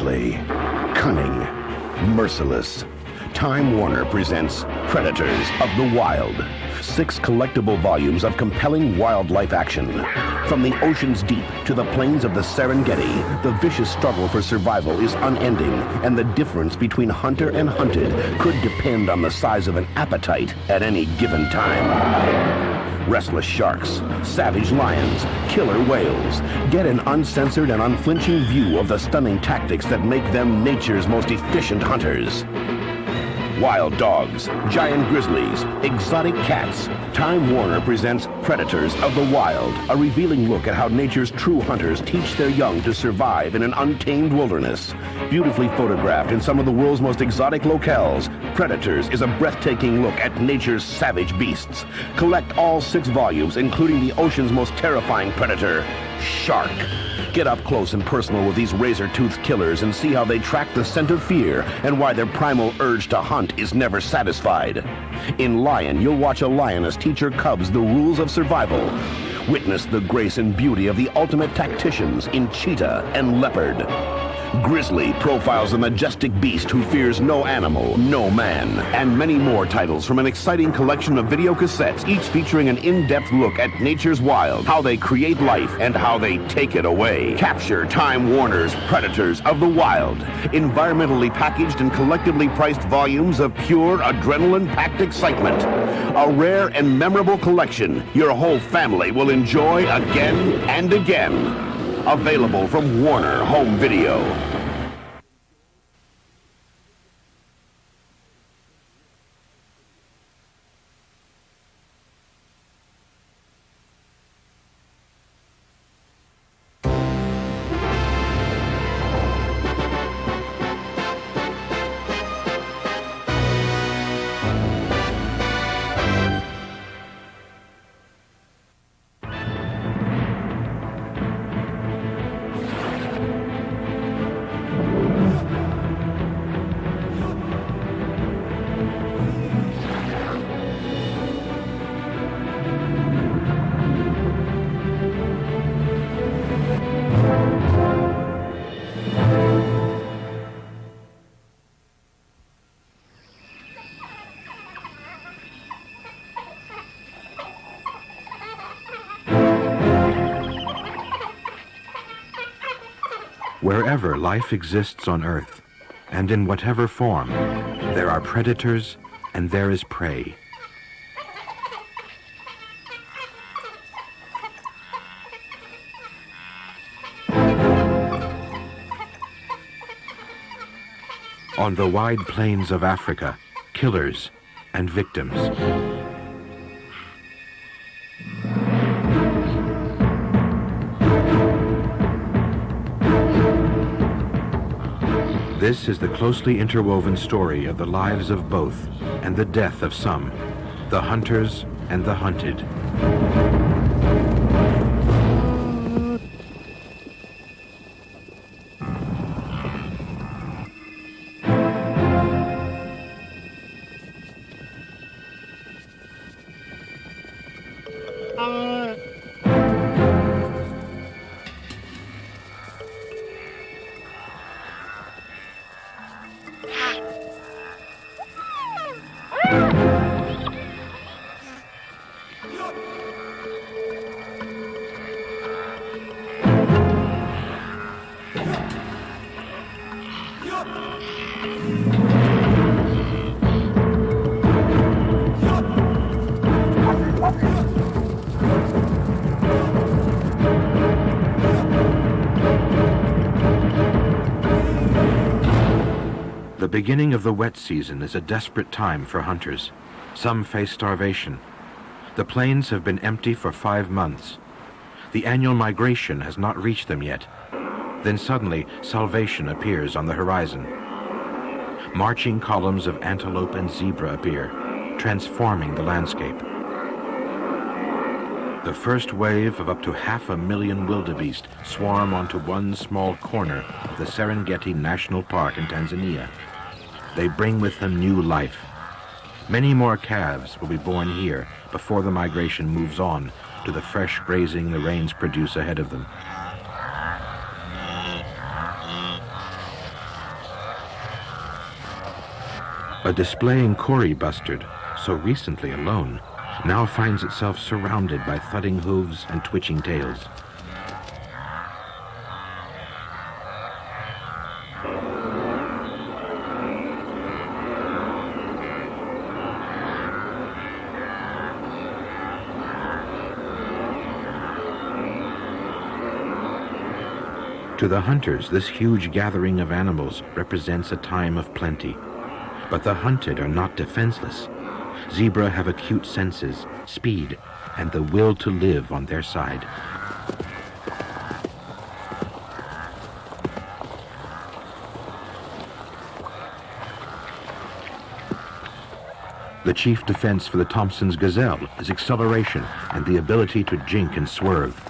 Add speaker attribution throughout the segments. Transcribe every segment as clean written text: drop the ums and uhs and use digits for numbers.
Speaker 1: deadly, cunning, merciless. Time Warner presents Predators of the Wild. 6 collectible volumes of compelling wildlife action. From the ocean's deep to the plains of the Serengeti, the vicious struggle for survival is unending, and the difference between hunter and hunted could depend on the size of an appetite at any given time. Restless sharks, savage lions, killer whales. Get an uncensored and unflinching view of the stunning tactics that make them nature's most efficient hunters. Wild dogs, giant grizzlies, exotic cats. Time Warner presents Predators of the Wild, a revealing look at how nature's true hunters teach their young to survive in an untamed wilderness. Beautifully photographed in some of the world's most exotic locales, Predators is a breathtaking look at nature's savage beasts. Collect all 6 volumes, including the ocean's most terrifying predator, shark. Get up close and personal with these razor-toothed killers and see how they track the scent of fear and why their primal urge to hunt is never satisfied. In Lion, you'll watch a lioness teach her cubs the rules of survival. Witness the grace and beauty of the ultimate tacticians in Cheetah and Leopard. Grizzly profiles a majestic beast who fears no animal, no man. And many more titles from an exciting collection of video cassettes, each featuring an in-depth look at nature's wild, how they create life, and how they take it away. Capture Time Warner's Predators of the Wild. Environmentally packaged and collectively priced volumes of pure adrenaline-packed excitement. A rare and memorable collection your whole family will enjoy again and again. Available from Warner Home Video.
Speaker 2: Wherever life exists on Earth, and in whatever form, there are predators and there is prey. On the wide plains of Africa, killers and victims. This is the closely interwoven story of the lives of both and the death of some, the hunters and the hunted. The beginning of the wet season is a desperate time for hunters. Some face starvation. The plains have been empty for 5 months. The annual migration has not reached them yet. Then suddenly, salvation appears on the horizon. Marching columns of antelope and zebra appear, transforming the landscape. The first wave of up to 500,000 wildebeest swarm onto one small corner of the Serengeti National Park in Tanzania. They bring with them new life. Many more calves will be born here before the migration moves on to the fresh grazing the rains produce ahead of them. A displaying Cory bustard, so recently alone, now finds itself surrounded by thudding hooves and twitching tails. To the hunters, this huge gathering of animals represents a time of plenty. But the hunted are not defenseless. Zebra have acute senses, speed, and the will to live on their side. The chief defense for the Thompson's gazelle is acceleration and the ability to jink and swerve.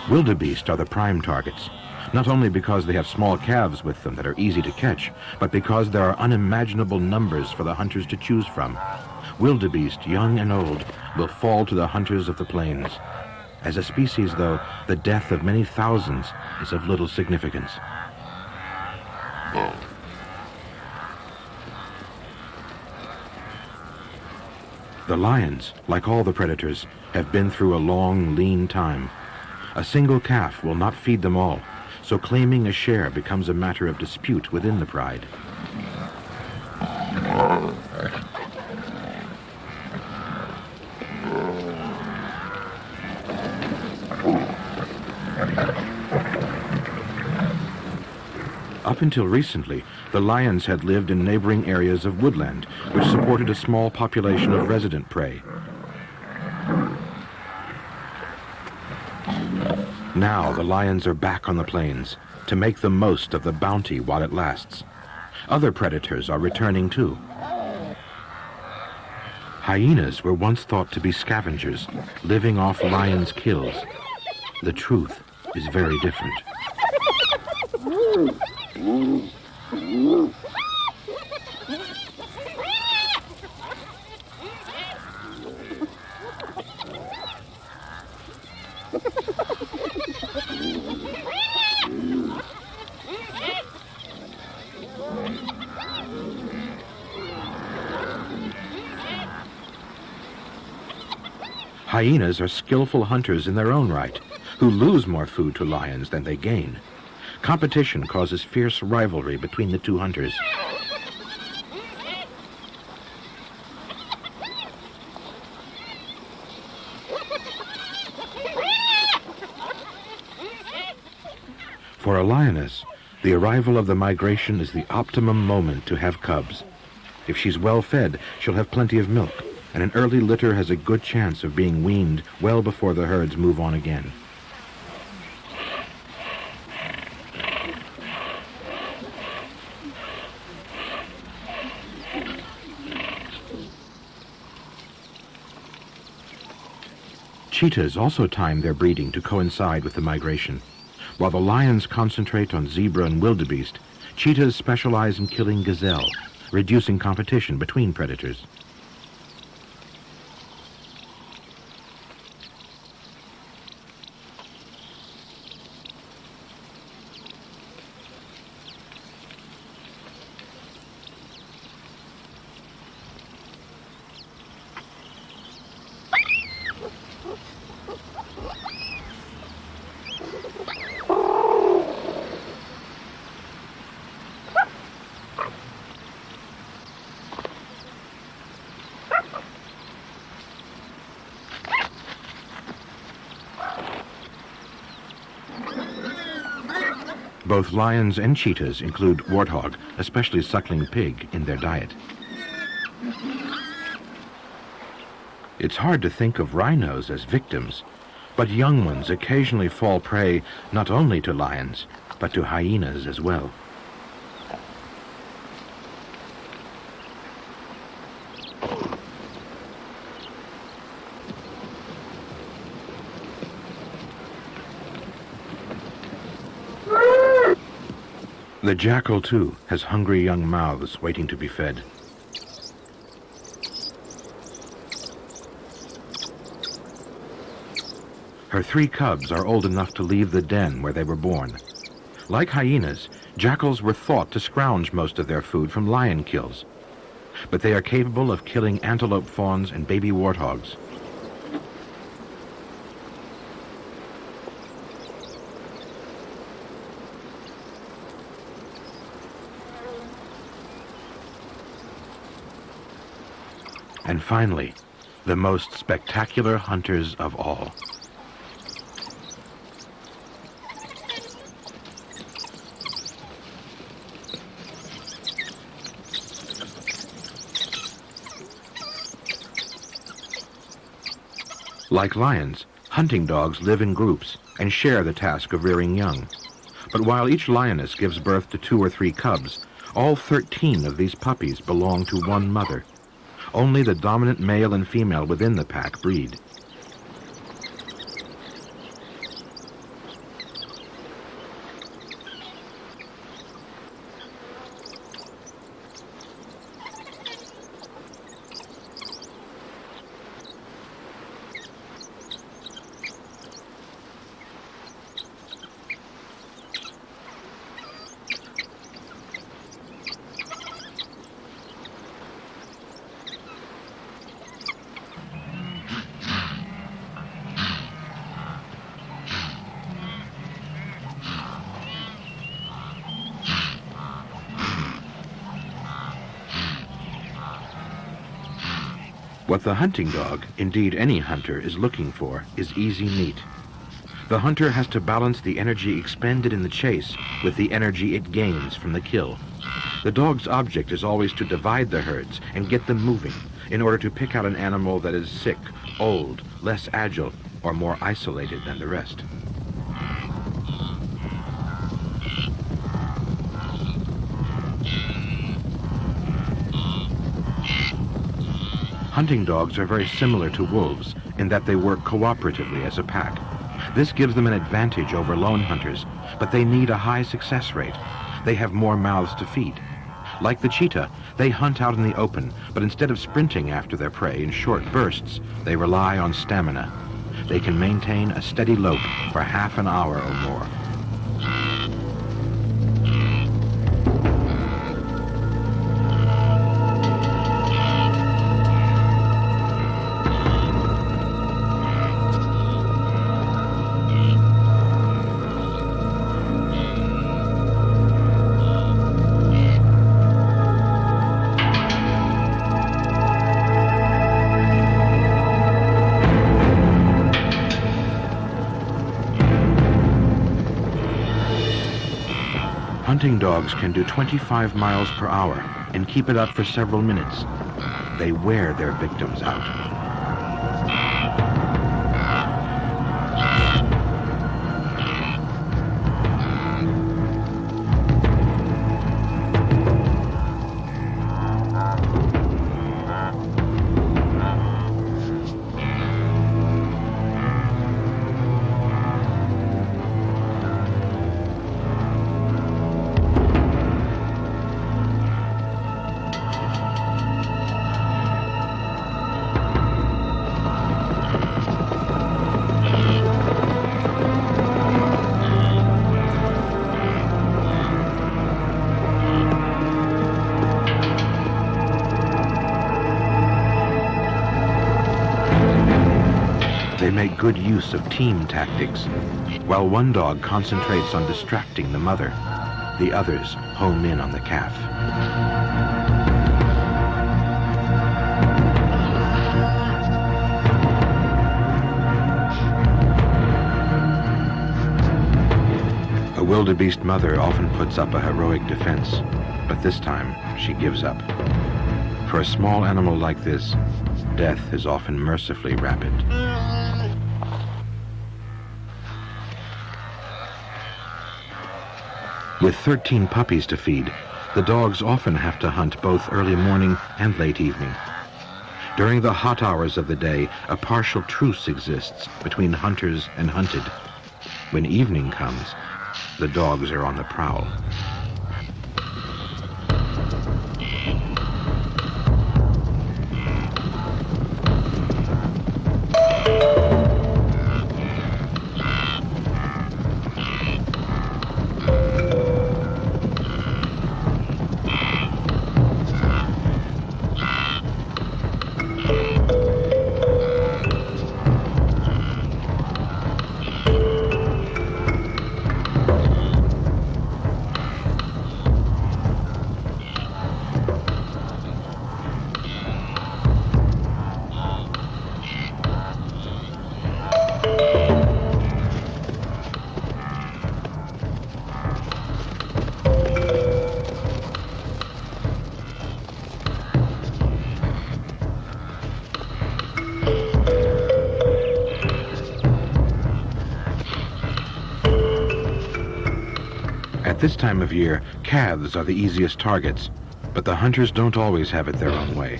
Speaker 2: Wildebeest are the prime targets, not only because they have small calves with them that are easy to catch, but because there are unimaginable numbers for the hunters to choose from. Wildebeest, young and old, will fall to the hunters of the plains. As a species, though, the death of many thousands is of little significance. The lions, like all the predators, have been through a long, lean time. A single calf will not feed them all, so claiming a share becomes a matter of dispute within the pride. Up until recently, the lions had lived in neighboring areas of woodland, which supported a small population of resident prey. Now the lions are back on the plains to make the most of the bounty while it lasts. Other predators are returning too. Hyenas were once thought to be scavengers, living off lions' kills. The truth is very different. Hyenas are skillful hunters in their own right, who lose more food to lions than they gain. Competition causes fierce rivalry between the two hunters. For a lioness, the arrival of the migration is the optimum moment to have cubs. If she's well fed, she'll have plenty of milk, and an early litter has a good chance of being weaned well before the herds move on again. Cheetahs also time their breeding to coincide with the migration. While the lions concentrate on zebra and wildebeest, cheetahs specialize in killing gazelle, reducing competition between predators. Both lions and cheetahs include warthog, especially suckling pig, in their diet. It's hard to think of rhinos as victims, but young ones occasionally fall prey not only to lions, but to hyenas as well. The jackal, too, has hungry young mouths waiting to be fed. Her 3 cubs are old enough to leave the den where they were born. Like hyenas, jackals were thought to scrounge most of their food from lion kills, but they are capable of killing antelope fawns and baby warthogs. And finally, the most spectacular hunters of all. Like lions, hunting dogs live in groups and share the task of rearing young. But while each lioness gives birth to 2 or 3 cubs, all 13 of these puppies belong to one mother. Only the dominant male and female within the pack breed. What the hunting dog, indeed any hunter, is looking for is easy meat. The hunter has to balance the energy expended in the chase with the energy it gains from the kill. The dog's object is always to divide the herds and get them moving in order to pick out an animal that is sick, old, less agile, or more isolated than the rest. Hunting dogs are very similar to wolves in that they work cooperatively as a pack. This gives them an advantage over lone hunters, but they need a high success rate. They have more mouths to feed. Like the cheetah, they hunt out in the open, but instead of sprinting after their prey in short bursts, they rely on stamina. They can maintain a steady lope for half an hour or more. Hunting dogs can do 25 miles per hour and keep it up for several minutes. They wear their victims out. They make good use of team tactics. While one dog concentrates on distracting the mother, the others home in on the calf. A wildebeest mother often puts up a heroic defense, but this time she gives up. For a small animal like this, death is often mercifully rapid. With 13 puppies to feed, the dogs often have to hunt both early morning and late evening. During the hot hours of the day, a partial truce exists between hunters and hunted. When evening comes, the dogs are on the prowl. At this time of year, calves are the easiest targets, but the hunters don't always have it their own way.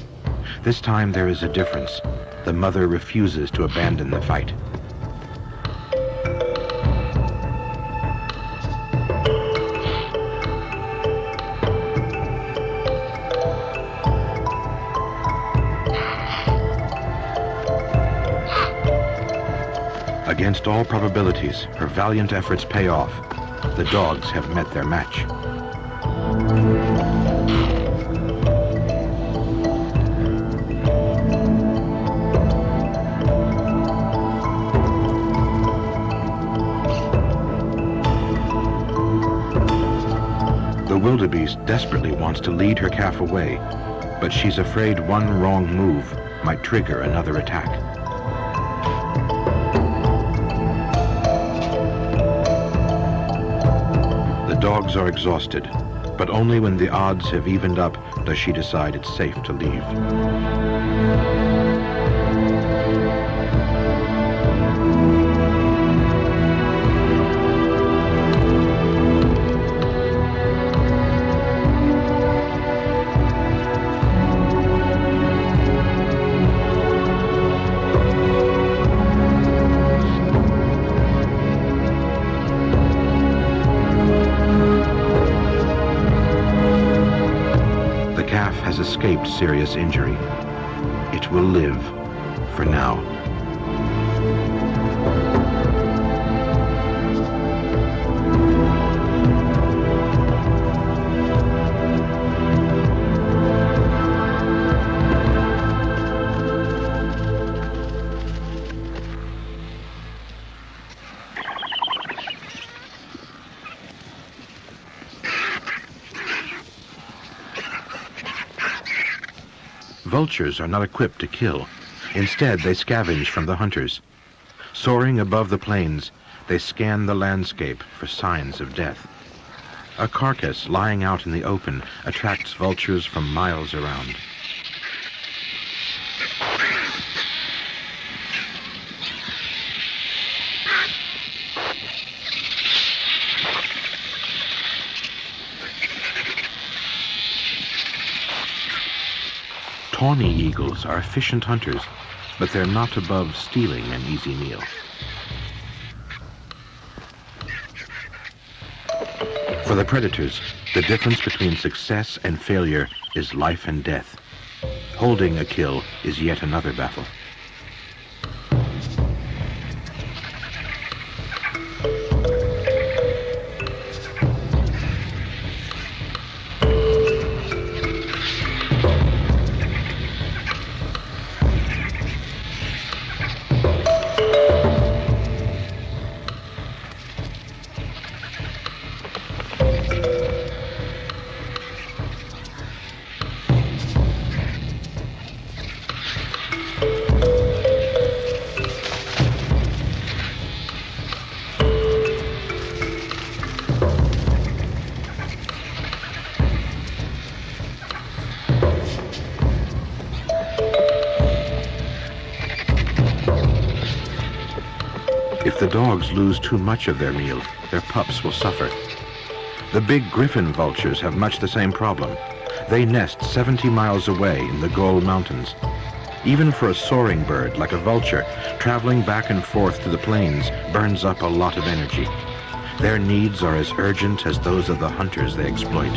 Speaker 2: This time there is a difference. The mother refuses to abandon the fight. Against all probabilities, her valiant efforts pay off. The dogs have met their match. The wildebeest desperately wants to lead her calf away, but she's afraid one wrong move might trigger another attack. The dogs are exhausted, but only when the odds have evened up does she decide it's safe to leave. Has escaped serious injury. It will live for now. Vultures are not equipped to kill. Instead, they scavenge from the hunters. Soaring above the plains, they scan the landscape for signs of death. A carcass lying out in the open attracts vultures from miles around. Tawny eagles are efficient hunters, but they're not above stealing an easy meal. For the predators, the difference between success and failure is life and death. Holding a kill is yet another battle. If the dogs lose too much of their meal, their pups will suffer. The big griffin vultures have much the same problem. They nest 70 miles away in the Goal Mountains. Even for a soaring bird like a vulture, traveling back and forth to the plains burns up a lot of energy. Their needs are as urgent as those of the hunters they exploit.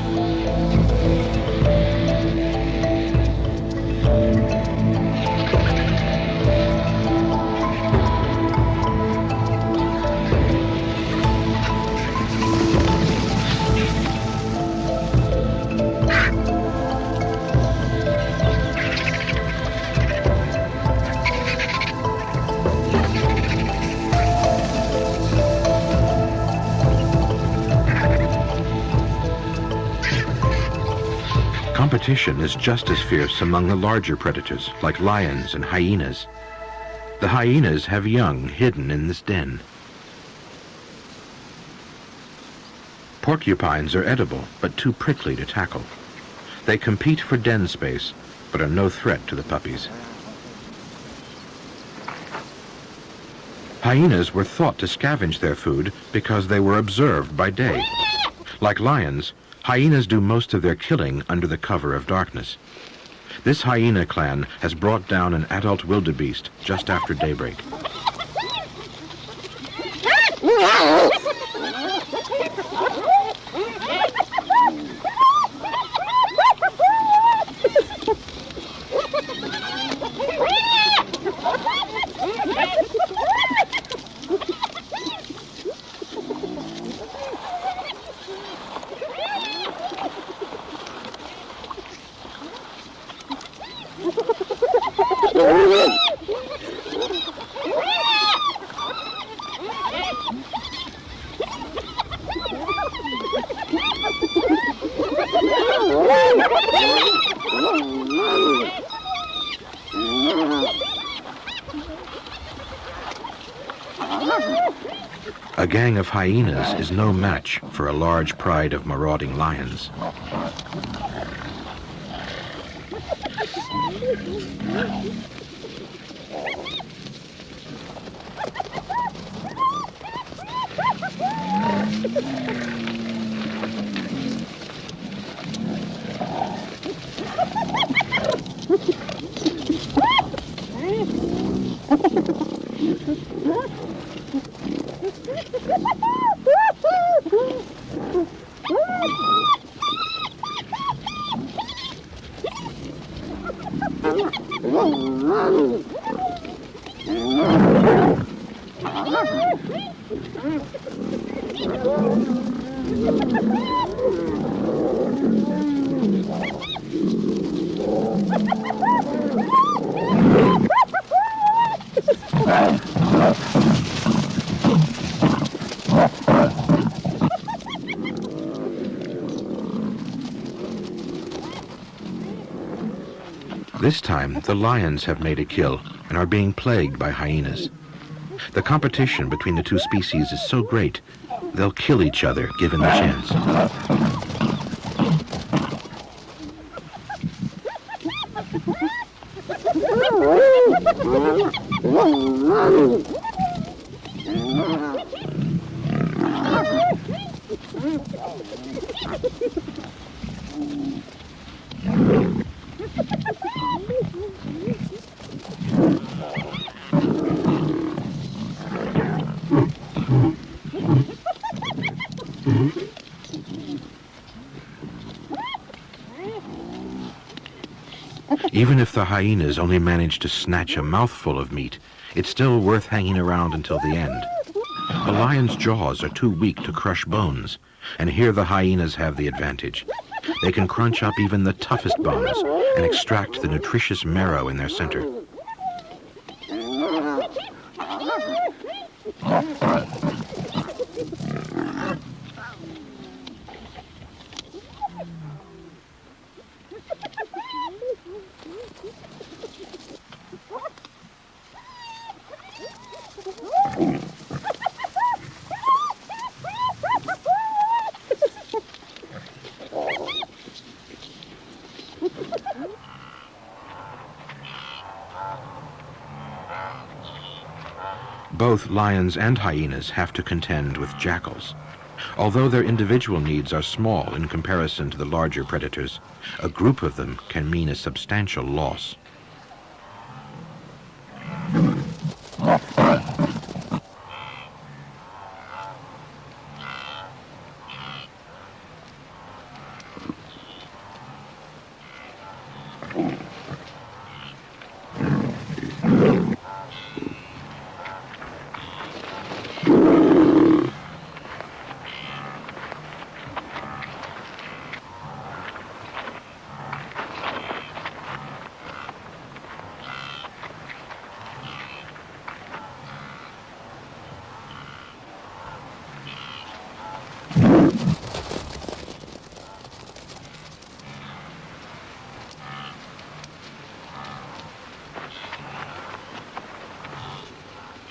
Speaker 2: Competition is just as fierce among the larger predators, like lions and hyenas. The hyenas have young hidden in this den. Porcupines are edible, but too prickly to tackle. They compete for den space, but are no threat to the puppies. Hyenas were thought to scavenge their food because they were observed by day. Like lions, hyenas do most of their killing under the cover of darkness. This hyena clan has brought down an adult wildebeest just after daybreak. A gang of hyenas is no match for a large pride of marauding lions. This time, the lions have made a kill and are being plagued by hyenas. The competition between the two species is so great, they'll kill each other given the chance. Even if the hyenas only manage to snatch a mouthful of meat, it's still worth hanging around until the end. A lion's jaws are too weak to crush bones, and here the hyenas have the advantage. They can crunch up even the toughest bones and extract the nutritious marrow in their center. Both lions and hyenas have to contend with jackals. Although their individual needs are small in comparison to the larger predators, a group of them can mean a substantial loss.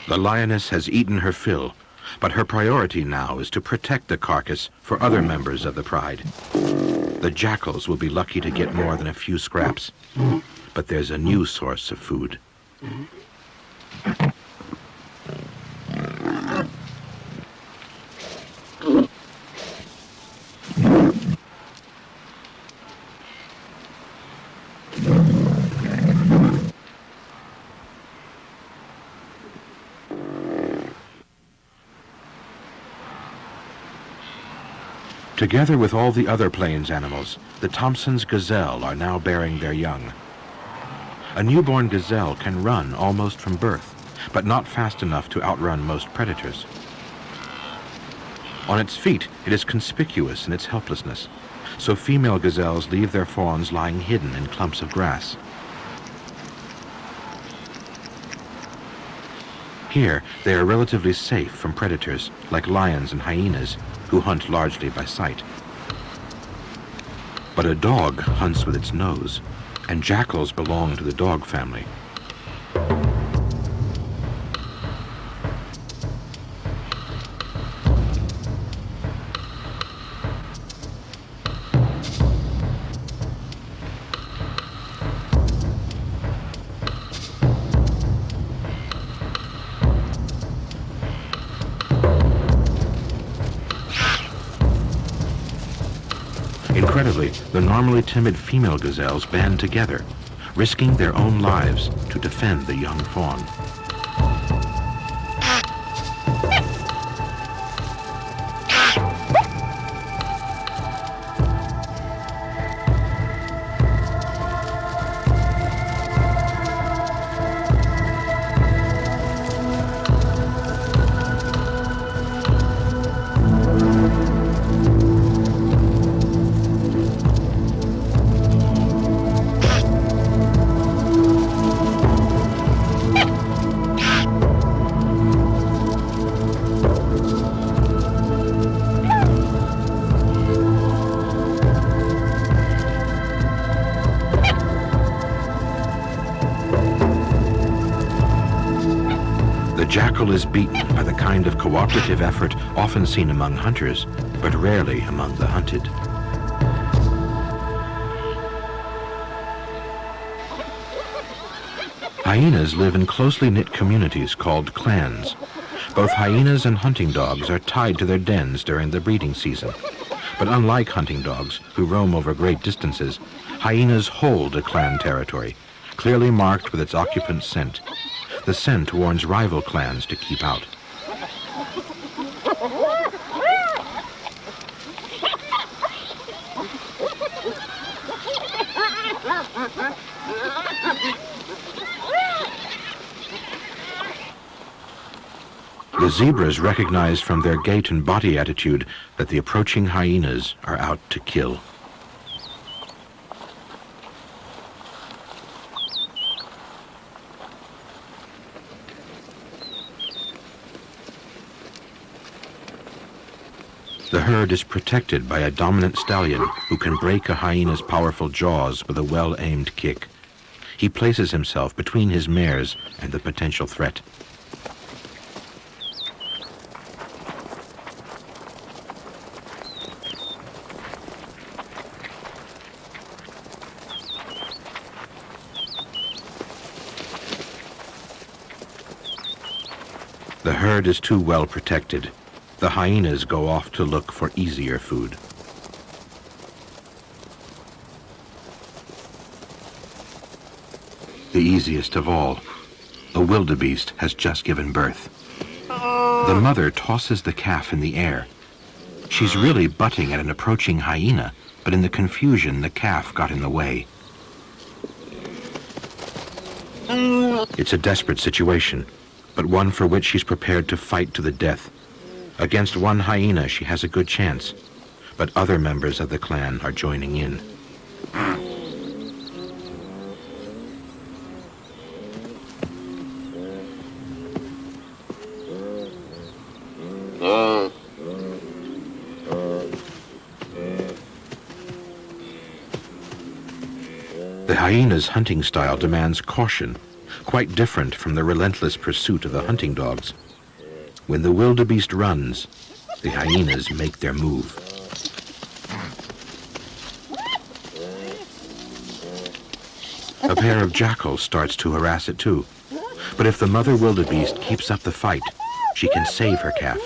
Speaker 2: The lioness has eaten her fill, but her priority now is to protect the carcass for other members of the pride. The jackals will be lucky to get more than a few scraps, but there's a new source of food. Together with all the other plains animals, the Thompson's gazelle are now bearing their young. A newborn gazelle can run almost from birth, but not fast enough to outrun most predators. On its feet, it is conspicuous in its helplessness, so female gazelles leave their fawns lying hidden in clumps of grass. Here, they are relatively safe from predators, like lions and hyenas, who hunt largely by sight. But a dog hunts with its nose, and jackals belong to the dog family. Incredibly, the normally timid female gazelles band together, risking their own lives to defend the young fawn. The jackal is beaten by the kind of cooperative effort often seen among hunters, but rarely among the hunted. Hyenas live in closely knit communities called clans. Both hyenas and hunting dogs are tied to their dens during the breeding season. But unlike hunting dogs, who roam over great distances, hyenas hold a clan territory, clearly marked with its occupant's scent. The scent warns rival clans to keep out. The zebras recognize from their gait and body attitude that the approaching hyenas are out to kill. The herd is protected by a dominant stallion who can break a hyena's powerful jaws with a well-aimed kick. He places himself between his mares and the potential threat. The herd is too well protected. The hyenas go off to look for easier food. The easiest of all, a wildebeest has just given birth. The mother tosses the calf in the air. She's really butting at an approaching hyena, but in the confusion, the calf got in the way. It's a desperate situation, but one for which she's prepared to fight to the death. Against one hyena, she has a good chance, but other members of the clan are joining in. The hyena's hunting style demands caution, quite different from the relentless pursuit of the hunting dogs. When the wildebeest runs, the hyenas make their move. A pair of jackals starts to harass it too. But if the mother wildebeest keeps up the fight, she can save her calf.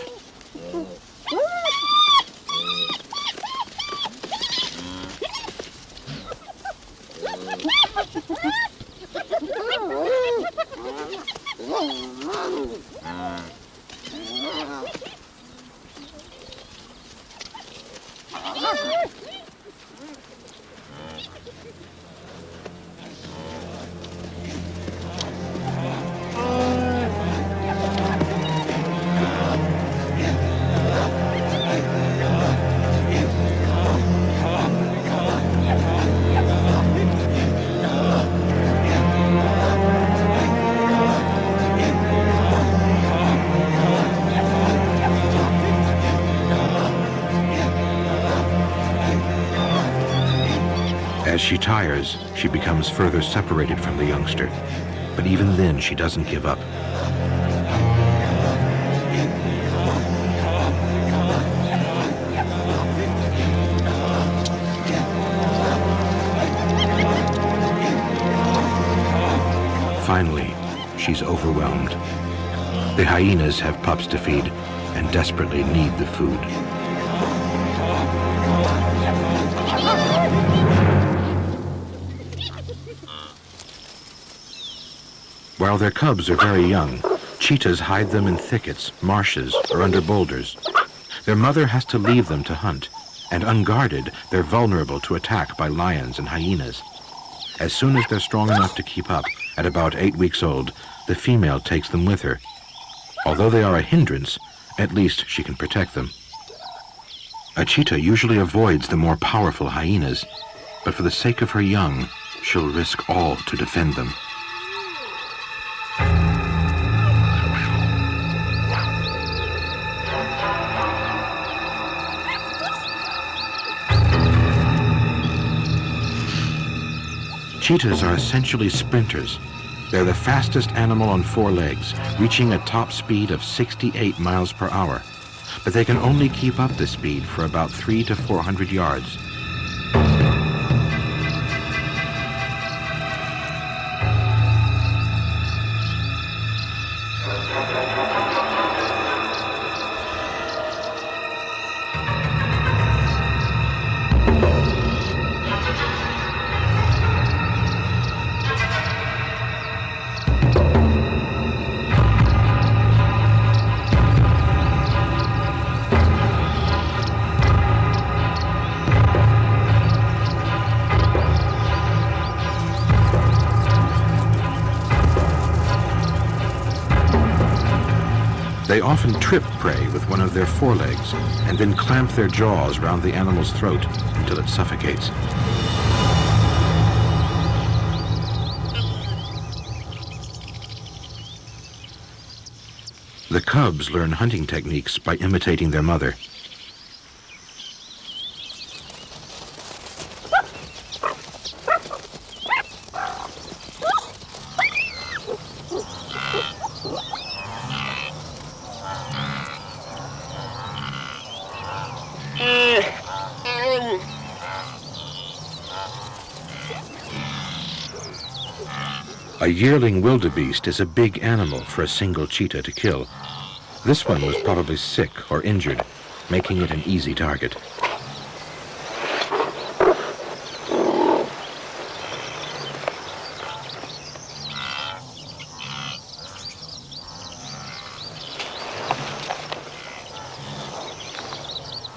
Speaker 2: she tires, she becomes further separated from the youngster. But even then, she doesn't give up. Finally, she's overwhelmed. The hyenas have pups to feed and desperately need the food. While their cubs are very young, cheetahs hide them in thickets, marshes, or under boulders. Their mother has to leave them to hunt, and unguarded, they're vulnerable to attack by lions and hyenas. As soon as they're strong enough to keep up, at about 8 weeks old, the female takes them with her. Although they are a hindrance, at least she can protect them. A cheetah usually avoids the more powerful hyenas, but for the sake of her young, she'll risk all to defend them. Cheetahs are essentially sprinters. They're the fastest animal on 4 legs, reaching a top speed of 68 miles per hour. But they can only keep up this speed for about 300 to 400 yards. They often trip prey with one of their forelegs and then clamp their jaws around the animal's throat until it suffocates. The cubs learn hunting techniques by imitating their mother. A yearling wildebeest is a big animal for a single cheetah to kill. This one was probably sick or injured, making it an easy target.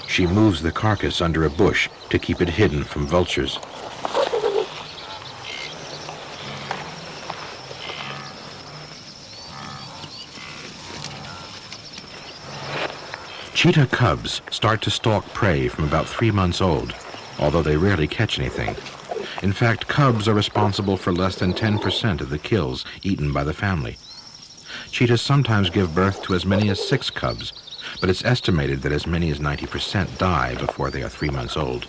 Speaker 2: She moves the carcass under a bush to keep it hidden from vultures. Cheetah cubs start to stalk prey from about 3 months old, although they rarely catch anything. In fact, cubs are responsible for less than 10% of the kills eaten by the family. Cheetahs sometimes give birth to as many as 6 cubs, but it's estimated that as many as 90% die before they are 3 months old.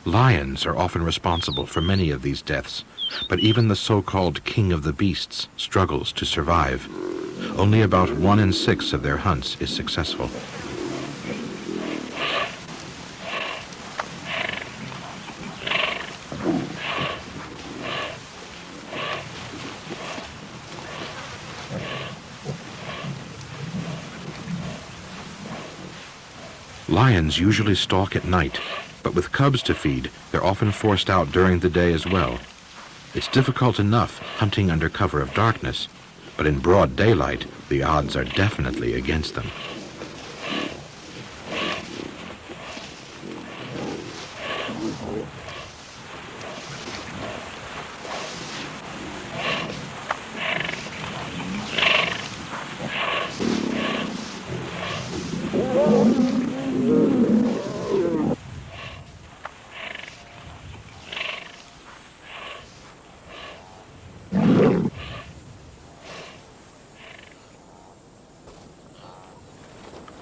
Speaker 2: Lions are often responsible for many of these deaths, but even the so-called king of the beasts struggles to survive. Only about 1 in 6 of their hunts is successful. Lions usually stalk at night, but with cubs to feed, they're often forced out during the day as well. It's difficult enough hunting under cover of darkness, but in broad daylight, the odds are definitely against them.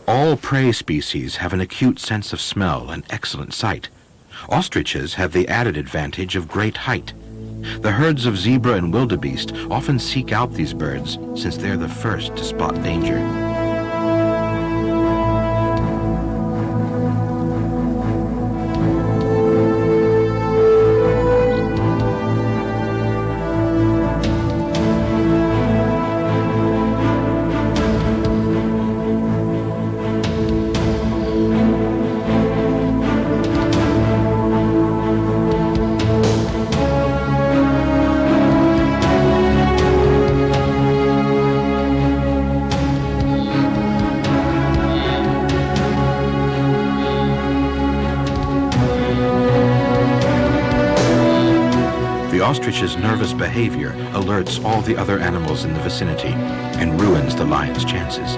Speaker 2: All prey species have an acute sense of smell and excellent sight. Ostriches have the added advantage of great height. The herds of zebra and wildebeest often seek out these birds since they're the first to spot danger. The ostrich's nervous behavior alerts all the other animals in the vicinity and ruins the lion's chances.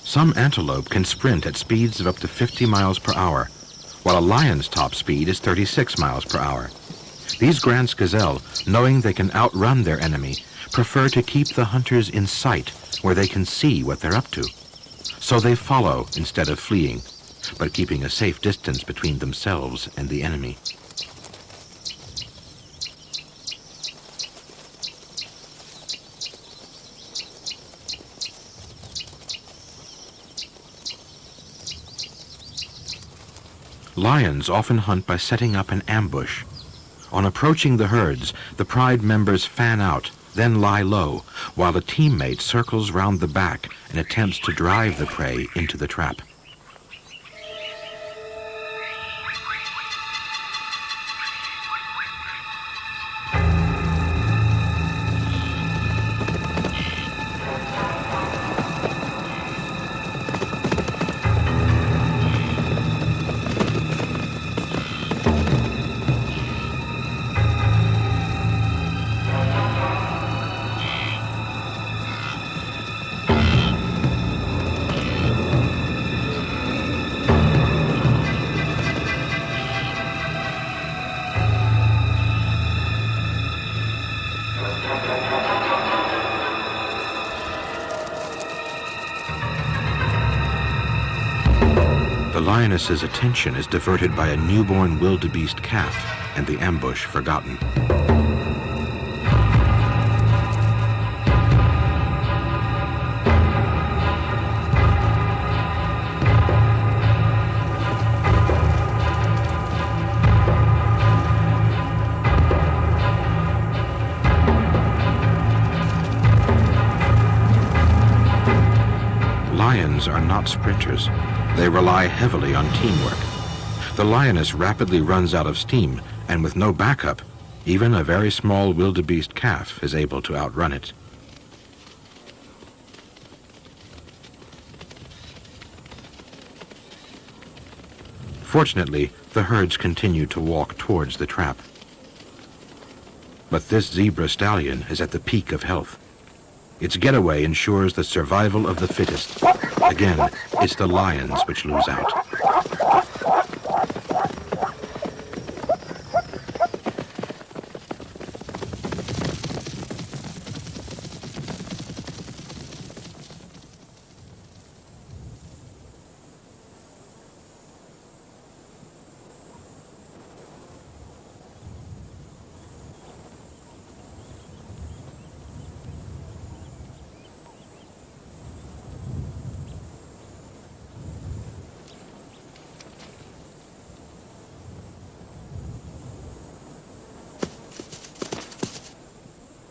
Speaker 2: Some antelope can sprint at speeds of up to 50 miles per hour, while a lion's top speed is 36 miles per hour. These Grant's gazelle, knowing they can outrun their enemy, prefer to keep the hunters in sight where they can see what they're up to. So they follow instead of fleeing, but keeping a safe distance between themselves and the enemy. Lions often hunt by setting up an ambush. On approaching the herds, the pride members fan out, then lie low, while a teammate circles round the back and attempts to drive the prey into the trap. The lioness's attention is diverted by a newborn wildebeest calf and the ambush forgotten. Lions are not sprinters. They rely heavily on teamwork. The lioness rapidly runs out of steam, and with no backup, even a very small wildebeest calf is able to outrun it. Fortunately, the herds continue to walk towards the trap. But this zebra stallion is at the peak of health. Its getaway ensures the survival of the fittest. Again, it's the lions which lose out.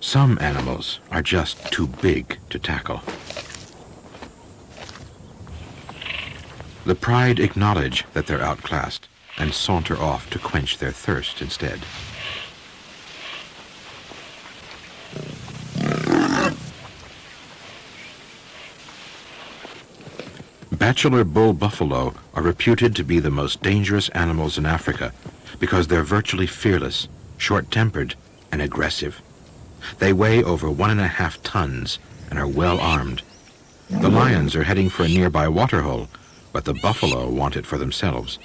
Speaker 2: Some animals are just too big to tackle. The pride acknowledge that they're outclassed and saunter off to quench their thirst instead. Bachelor bull buffalo are reputed to be the most dangerous animals in Africa because they're virtually fearless, short-tempered, and aggressive. They weigh over 1.5 tons and are well armed. The lions are heading for a nearby waterhole, but the buffalo want it for themselves,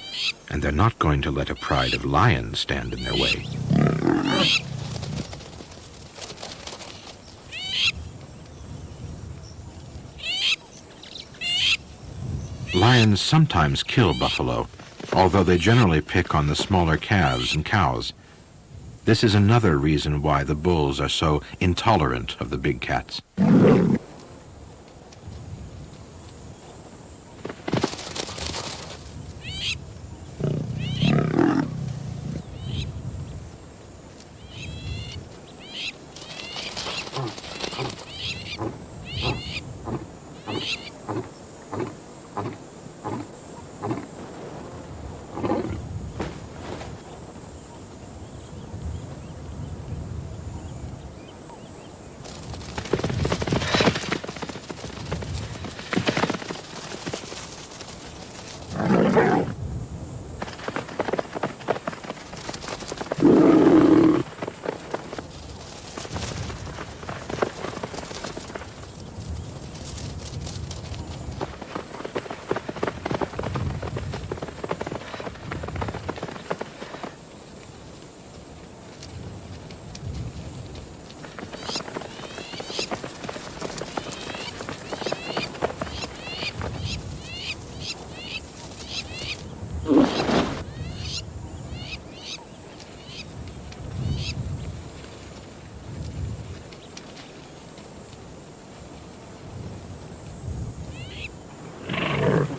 Speaker 2: and they're not going to let a pride of lions stand in their way. Lions sometimes kill buffalo, although they generally pick on the smaller calves and cows. This is another reason why the bulls are so intolerant of the big cats.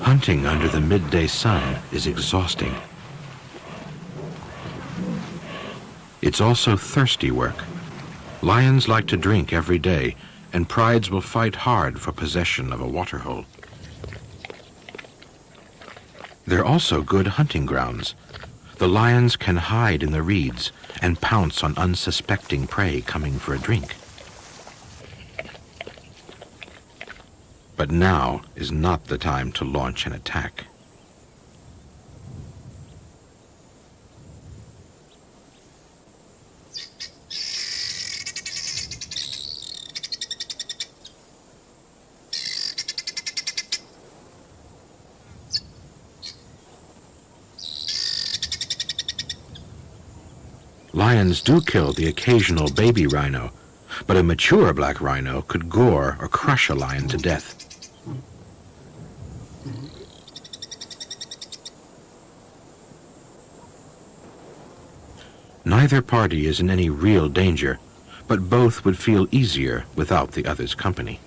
Speaker 2: Hunting under the midday sun is exhausting. It's also thirsty work. Lions like to drink every day, and prides will fight hard for possession of a waterhole. They're also good hunting grounds. The lions can hide in the reeds and pounce on unsuspecting prey coming for a drink. But now is not the time to launch an attack. Lions do kill the occasional baby rhino, but a mature black rhino could gore or crush a lion to death. Neither party is in any real danger, but both would feel easier without the other's company.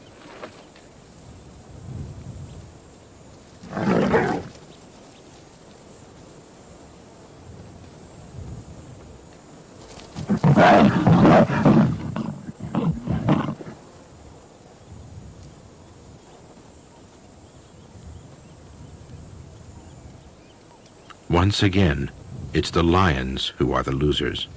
Speaker 2: Once again, it's the lions who are the losers.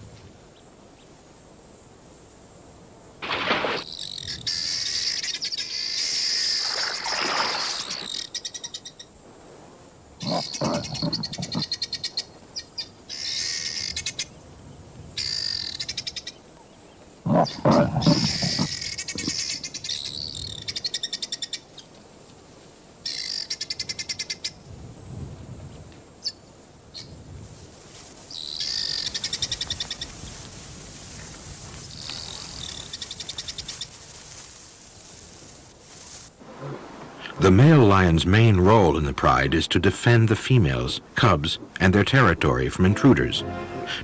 Speaker 2: The male lion's main role in the pride is to defend the females, cubs, and their territory from intruders.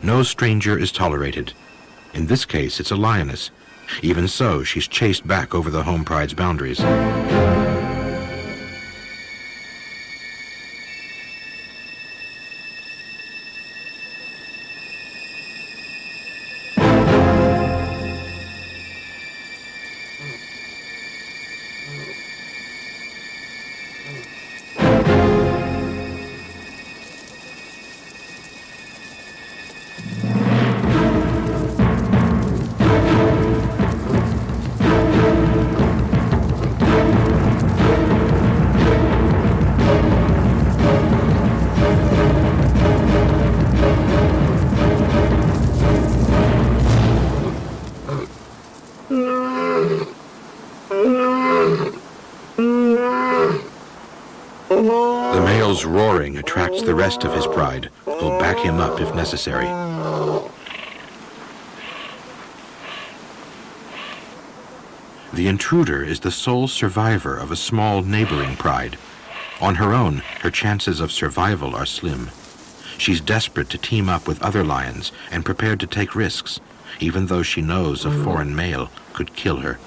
Speaker 2: No stranger is tolerated. In this case, it's a lioness. Even so, she's chased back over the home pride's boundaries. His roaring attracts the rest of his pride, who'll back him up if necessary. The intruder is the sole survivor of a small neighboring pride. On her own, her chances of survival are slim. She's desperate to team up with other lions and prepared to take risks, even though she knows a foreign male could kill her.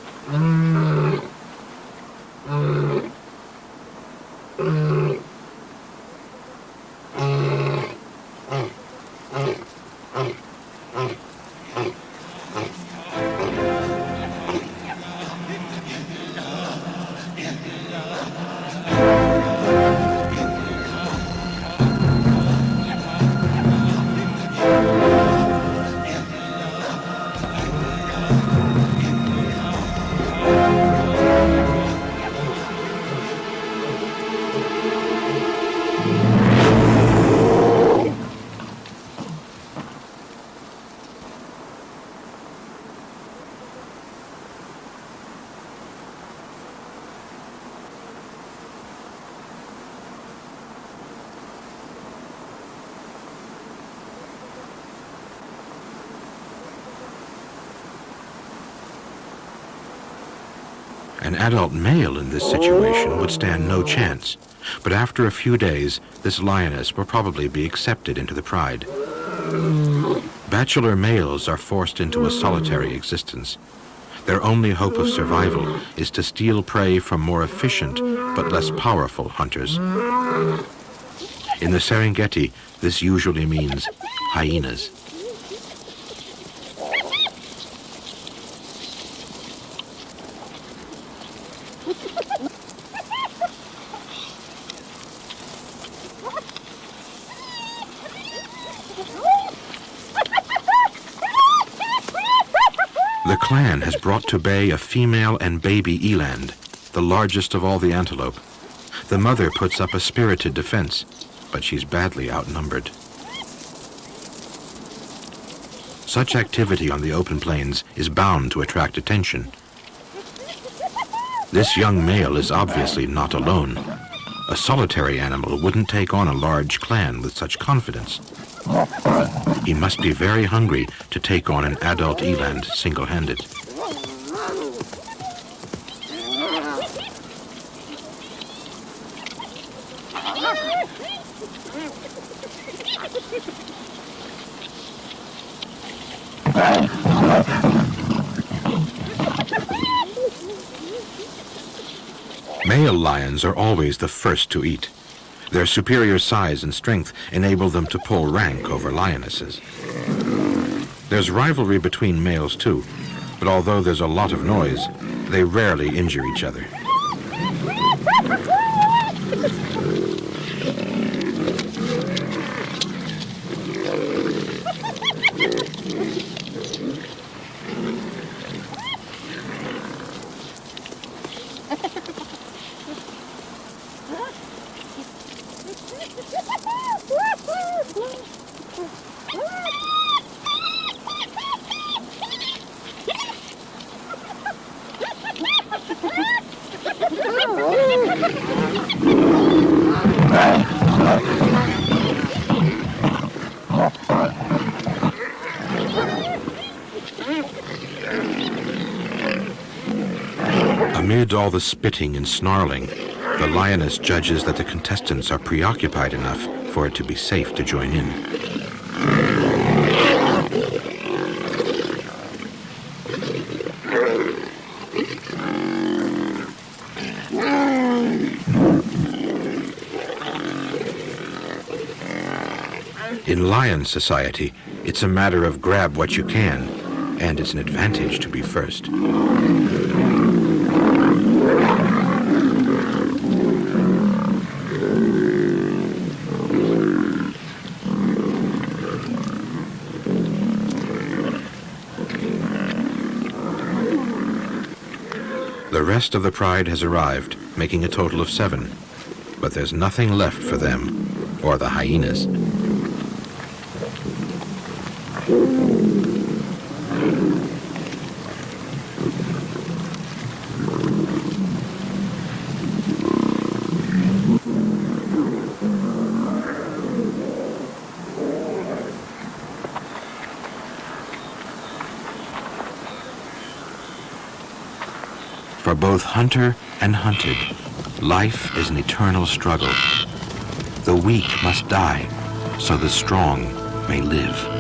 Speaker 2: An adult male in this situation would stand no chance, but after a few days, this lioness will probably be accepted into the pride. Bachelor males are forced into a solitary existence. Their only hope of survival is to steal prey from more efficient but less powerful hunters. In the Serengeti, this usually means hyenas. The clan has brought to bay a female and baby eland, the largest of all the antelope. The mother puts up a spirited defense, but she's badly outnumbered. Such activity on the open plains is bound to attract attention. This young male is obviously not alone. A solitary animal wouldn't take on a large clan with such confidence. He must be very hungry to take on an adult eland single-handed. Male lions are always the first to eat. Their superior size and strength enable them to pull rank over lionesses. There's rivalry between males too, but although there's a lot of noise, they rarely injure each other. Amid all the spitting and snarling, the lioness judges that the contestants are preoccupied enough for it to be safe to join in. In lion society, it's a matter of grab what you can, and it's an advantage to be first. The rest of the pride has arrived, making a total of 7. But there's nothing left for them, or the hyenas. For both hunter and hunted, life is an eternal struggle. The weak must die so the strong may live.